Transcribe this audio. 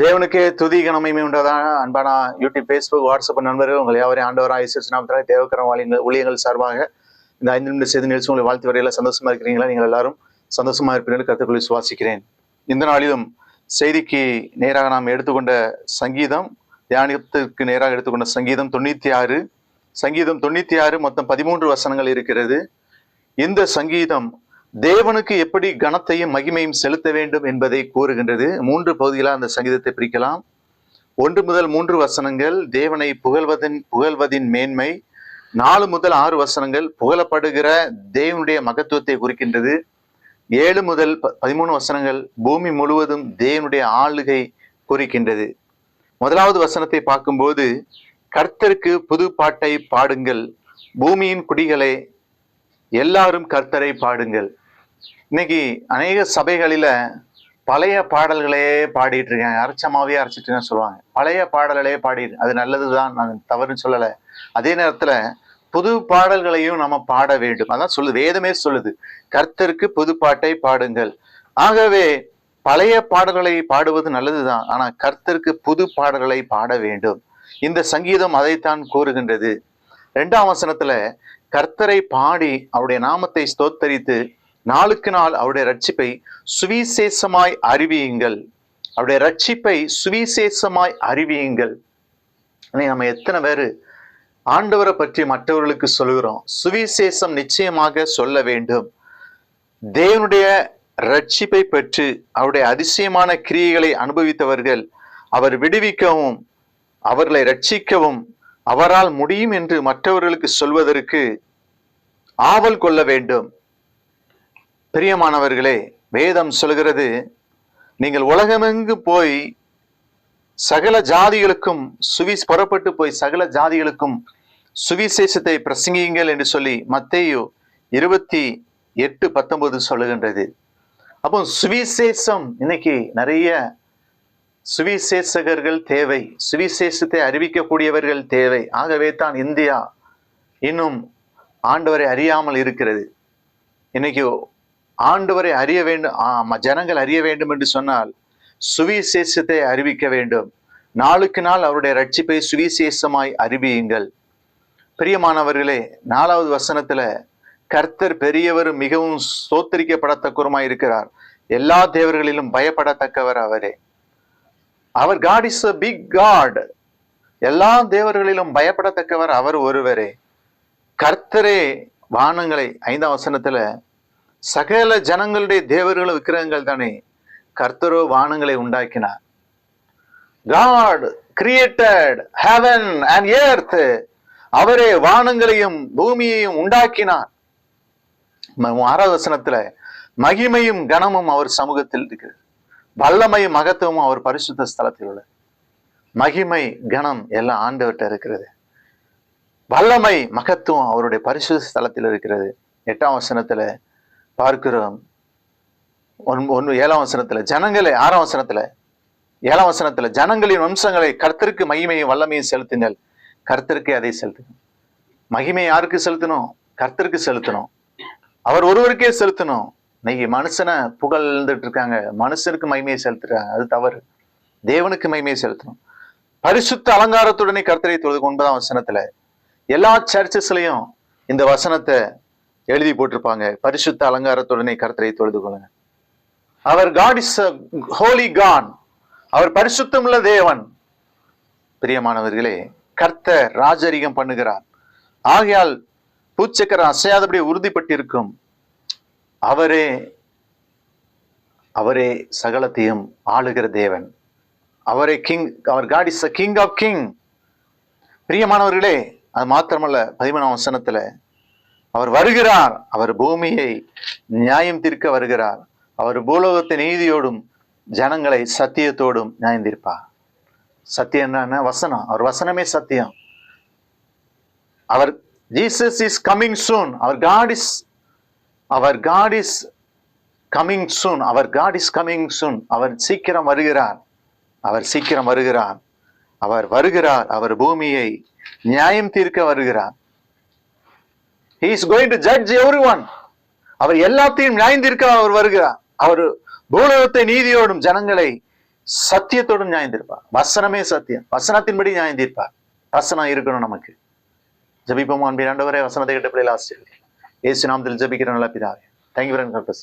தேவனுக்கே துதி கனமையுமே உண்டதாக அன்பான யூடியூப், ஃபேஸ்புக், வாட்ஸ்அப் நண்பர்கள் உங்களை யாவரையும் ஆண்டவராக இயேசு நாமத்தினாலே தேவக்கரம் ஊழியங்கள் சார்பாக இந்த 5 நிமிட செய்தி நிகழ்ச்சி உங்களை வாழ்த்து வரையில சந்தோஷமா இருக்கிறீங்களா? நீங்கள் எல்லாரும் சந்தோஷமா இருப்பீர்கள் கருத்துக்களை சுவாசிக்கிறேன். இந்த நாளிலும் செய்திக்கு நேராக நாம் எடுத்துக்கொண்ட சங்கீதம், தியானத்திற்கு நேராக எடுத்துக்கொண்ட சங்கீதம் 96. சங்கீதம் 96 மொத்தம் 13 வசனங்கள் இருக்கிறது. இந்த சங்கீதம் தேவனுக்கு எப்படி கனத்தையும் மகிமையும் செலுத்த வேண்டும் என்பதை கூறுகின்றது. 3 பகுதிகளாக அந்த சங்கீதத்தை பிரிக்கலாம். 1 முதல் 3 வசனங்கள் தேவனை புகழ்வதின் மேன்மை. 4 முதல் 6 வசனங்கள் புகழப்படுகிற தேவனுடைய மகத்துவத்தை குறிக்கின்றது. 7 முதல் 13 வசனங்கள் பூமி முழுவதும் தேவனுடைய ஆளுகை குறிக்கின்றது. முதலாவது வசனத்தை பார்க்கும்போது, கர்த்தருக்கு புது பாட்டை பாடுங்கள், பூமியின் குடிகளே எல்லாரும் கர்த்தரை பாடுங்கள். இன்னைக்கு அநேக சபைகளில பழைய பாடல்களே பாடிட்டு இருக்காங்க. அரைச்சமாவே அரைச்சிட்டு சொல்லுவாங்க. பழைய பாடல்களே பாடிட்டு, அது நல்லதுதான், நான் தவறுன்னு சொல்லலை. அதே நேரத்துல புது பாடல்களையும் நம்ம பாட வேண்டும். அதான் சொல்லுது, வேதமே சொல்லுது, கர்த்தருக்கு புது பாட்டை பாடுங்கள். ஆகவே பழைய பாடல்களை பாடுவது நல்லதுதான், ஆனா கர்த்தருக்கு புது பாடல்களை பாட வேண்டும். இந்த சங்கீதம் அதைத்தான் கூறுகின்றது. 2ஆம் வசனத்துல கர்த்தரை பாடி அவருடைய நாமத்தை ஸ்தோத்தரித்து நாளுக்கு நாள் அவருடைய ரட்சிப்பை சுவிசேஷமாய் அறிவியுங்கள். அவருடைய ரட்சிப்பை சுவிசேஷமாய் அறிவியுங்கள். நம்ம எத்தனை பேரு ஆண்டவரை பற்றி மற்றவர்களுக்கு சொல்லுகிறோம்? சுவிசேஷம் நிச்சயமாக சொல்ல வேண்டும். தேவனுடைய ரட்சிப்பை பெற்று அவருடைய அதிசயமான கிரியைகளை அனுபவித்தவர்கள் அவர் விடுவிக்கவும் அவர்களை ரட்சிக்கவும் அவரால் முடியும் என்று மற்றவர்களுக்கு சொல்வதற்கு ஆவல் கொள்ள வேண்டும். பிரியமானவர்களே, வேதம் சொல்கிறது, நீங்கள் உலகமெங்கு போய் சகல ஜாதிகளுக்கும் புறப்பட்டு போய் சகல ஜாதிகளுக்கும் சுவிசேஷத்தை பிரசங்கியுங்கள் என்று சொல்லி மத்தேயு 28:19 சொல்லுகின்றது. அப்போ சுவிசேஷம், இன்னைக்கு நிறைய சுவிசேஷகர்கள் தேவை, சுவிசேஷத்தை அறிவிக்கக்கூடியவர்கள் தேவை. ஆகவே தான் இந்தியா இன்னும் ஆண்டவரை அறியாமல் இருக்கிறது. இன்னைக்கு ஆண்டவரை அறிய வேண்டும், ஜனங்கள் அறிய வேண்டும் என்று சொன்னால் சுவிசேஷத்தை அறிவிக்க வேண்டும். நாளுக்கு நாள் அவருடைய ரட்சிப்பை சுவிசேஷமாய் அறிவியுங்கள். பிரியமானவர்களே, 4வது வசனத்துல கர்த்தர் பெரியவரும் மிகவும் ஸ்தோத்தரிக்கப்படத்தக்கவருமாய் இருக்கிறார், எல்லா தேவர்களிலும் பயப்படத்தக்கவர் அவரே. அவர் God is a big God. எல்லா தேவர்களிலும் பயப்படத்தக்கவர் அவர் ஒருவரே. கர்த்தரே வானங்களை, 5ஆம் வசனத்துல சகல ஜனங்களுடைய தேவர்களும் விக்கிரகங்கள் தானே, கர்த்தரோ வானங்களை உண்டாக்கினார். God created heaven and earth. அவரே வானங்களையும் பூமியையும் உண்டாக்கினார். 6வது வசனத்துல மகிமையும் கனமும் அவர் சமூகத்தில் இருக்கிறது, வல்லமையும் மகத்துவமும் அவர் பரிசுத்த ஸ்தலத்தில் உள்ள. மகிமை கனம் எல்லாம் ஆண்டவர்கிட்ட இருக்கிறது. வல்லமை மகத்துவம் அவருடைய பரிசுத்த ஸ்தலத்தில் இருக்கிறது. 8ஆம் வசனத்துல பார்க்கிறோம். 7ஆம் வசனத்துல ஜனங்களே, 6ஆம் வசனத்துல 7ஆம் வசனத்துல ஜனங்களின் வம்சங்களை கர்த்தருக்கு மகிமையும் வல்லமையும் செலுத்தினல். கர்த்தருக்கு அதை செலுத்தணும். மகிமை யாருக்கு செலுத்தணும்? கர்த்தருக்கு செலுத்தணும். அவர் ஒருவருக்கே செலுத்தணும். இன்னைக்கு மனுஷனை புகழ்ந்துட்டு இருக்காங்க, மனுஷனுக்கு மகிமையை செலுத்துறாங்க, அது தவறு. தேவனுக்கு மகிமையை செலுத்தணும். பரிசுத்த அலங்காரத்துடனே கர்த்தரை தொழுது. 9ஆம் வசனத்துல எல்லா சர்ச்சஸ்லயும் இந்த வசனத்தை எழுதி போட்டிருப்பாங்க, பரிசுத்த அலங்காரத்துடனே கர்த்தரை தொழுது கொள்ளுங்க. அவர் God is a holy God. அவர் பரிசுத்தமுள்ள தேவன். பிரியமானவர்களே, கர்த்தர் ராஜரிகம் பண்ணுகிறார். ஆகையால் பூச்சக்கரம் அசையாதபடி உறுதிப்பட்டிருக்கும். அவரே சகலத்தையும் ஆளுகிற தேவன். அவரே கிங். அவர் God is a king of king. பிரியமானவர்களே, அது மாத்திரமல்ல, 13ஆம் வசனத்துல அவர் வருகிறார். அவர் பூமியை நியாயம் தீர்க்க வருகிறார். அவர் பூலோகத்தை நீதியோடும் ஜனங்களை சத்தியத்தோடும் நியாயம் தீர்ப்பார். சத்தியம் என்ன? வசனம். அவர் வசனமே சத்தியம். அவர் ஜீசஸ் இஸ் கமிங் சூன். அவர் God is coming soon. அவர் God is coming soon. அவர் சீக்கிரம் வருகிறார். அவர் சீக்கிரம் வருகிறார். அவர் வருகிறார். அவர் பூமியை நியாயம் தீர்க்க வருகிறார். He is going to judge everyone. அவர் எல்லாத்தையும் நியாயம் தீர்க்க அவர் வருகிறார். அவர் பூலோகத்தை நீதியோடும் ஜனங்களை சத்தியத்தோடு நியாயம் தீர்ப்பார். வசனமே சத்தியம், வசனத்தின்படி நியாயம் தீர்ப்பார். வசனம் இருக்கணும் நமக்கு. ஜபிப்போம். அன்பின் ஆண்டவரே, வசனத்தை கேட்ட பிள்ளைகள் ஆசிரியர் இயேசு நாமத்தில் ஜபிக்கிற நல்ல பிதாவே. Thank you friend.